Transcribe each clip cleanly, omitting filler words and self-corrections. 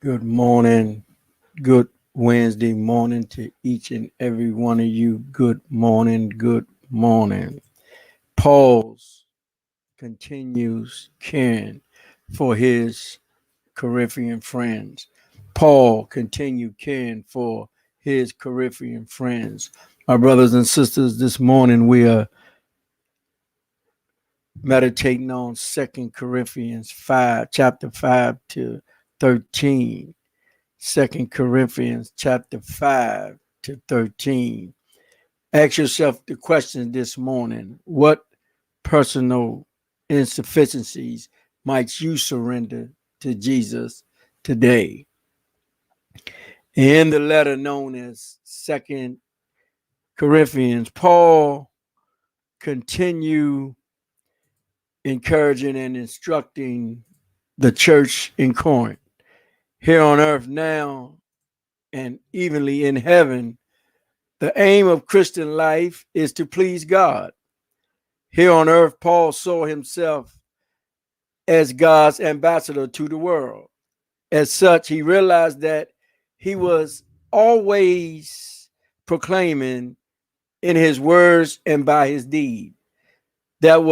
Good morning. Good Wednesday morning to each and every one of you. Good morning. Good morning. Paul continues caring for his Corinthian friends. Paul continued caring for his Corinthian friends. My brothers and sisters, this morning we are meditating on Second Corinthians 5, chapter 5 to 13. Second Corinthians chapter 5 to 13. Ask yourself the question this morning: what personal insufficiencies might you surrender to Jesus today? In the letter known as Second Corinthians, Paul continued encouraging and instructing the church in Corinth. Here on earth now and evenly in heaven, the aim of Christian life is to please God. Here on earth, Paul saw himself as God's ambassador to the world. As such, he realized that he was always proclaiming in his words and by his deed that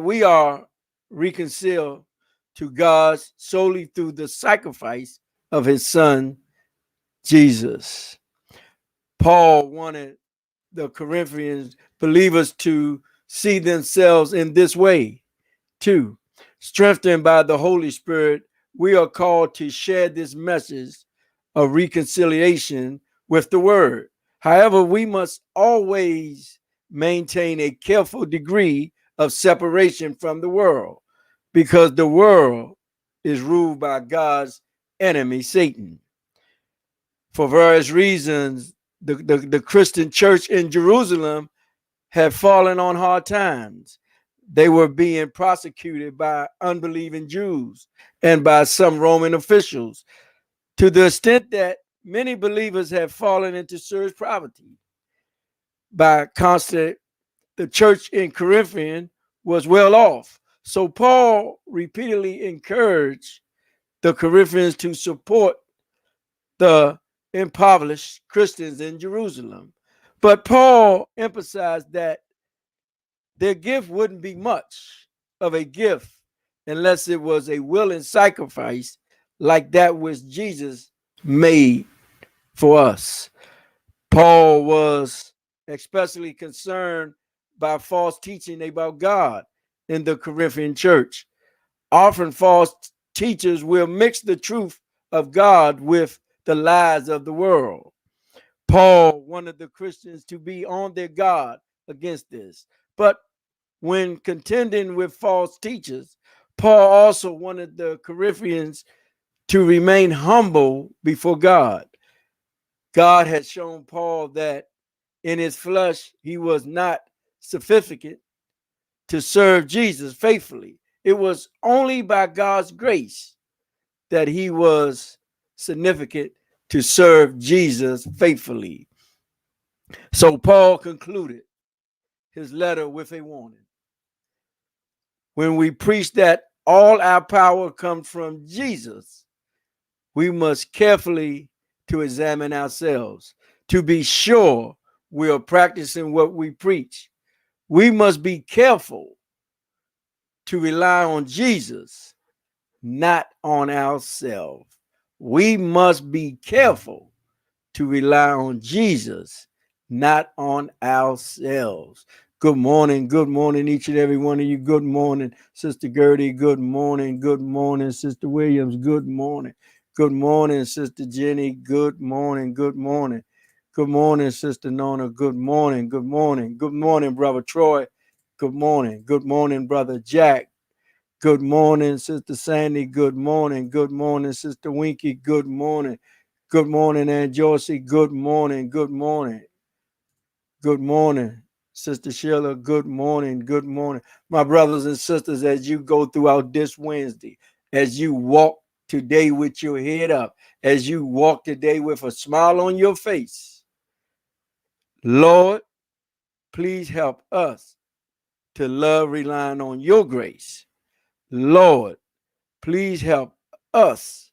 we are reconciled to God solely through the sacrifice of his son Jesus. Paul wanted the Corinthians believers to see themselves in this way too. Strengthened by the Holy Spirit, we are called to share this message of reconciliation with the word. However, we must always maintain a careful degree of separation from the world because the world is ruled by God's enemy, Satan. For various reasons, the Christian church in Jerusalem had fallen on hard times. They were being prosecuted by unbelieving Jews and by some Roman officials to the extent that many believers have fallen into serious poverty. By contrast, the church in Corinthian was well off. So Paul repeatedly encouraged the Corinthians to support the impoverished Christians in Jerusalem. But Paul emphasized that their gift wouldn't be much of a gift unless it was a willing sacrifice like that which Jesus made for us. Paul was especially concerned by false teaching about God in the Corinthian church. Often false teachers will mix the truth of God with the lies of the world. Paul wanted the Christians to be on their guard against this. But when contending with false teachers, Paul also wanted the Corinthians to remain humble before God. God had shown Paul that in his flesh he was not sufficient to serve Jesus faithfully. It was only by God's grace that he was significant to serve Jesus faithfully. So Paul concluded his letter with a warning. When we preach that all our power comes from Jesus, we must carefully to examine ourselves to be sure we are practicing what we preach. We must be careful to rely on Jesus, not on ourselves. We must be careful to rely on Jesus, not on ourselves. Good morning, each and every one of you. Good morning, Sister Gertie. Good morning, Sister Williams. Good morning, Sister Jenny. Good morning, good morning, Sister Nona. Good morning, good morning, Brother Troy. Good morning, Brother Jack. Good morning, Sister Sandy. Good morning, Sister Winky. Good morning, Aunt Joycey. Good morning, Sister Sheila. Good morning, my brothers and sisters. As you go throughout this Wednesday, as you walk today with your head up, as you walk today with a smile on your face, Lord, please help us to love relying on your grace. Lord, please help us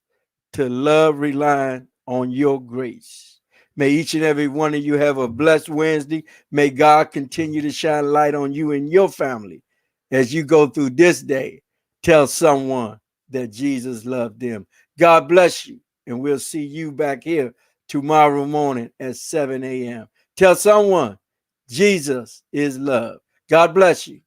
to love relying on your grace. May each and every one of you have a blessed Wednesday. May God continue to shine light on you and your family as you go through this day. Tell someone that Jesus loved them. God bless you, and we'll see you back here tomorrow morning at 7 a.m. Tell someone Jesus is love. God bless you.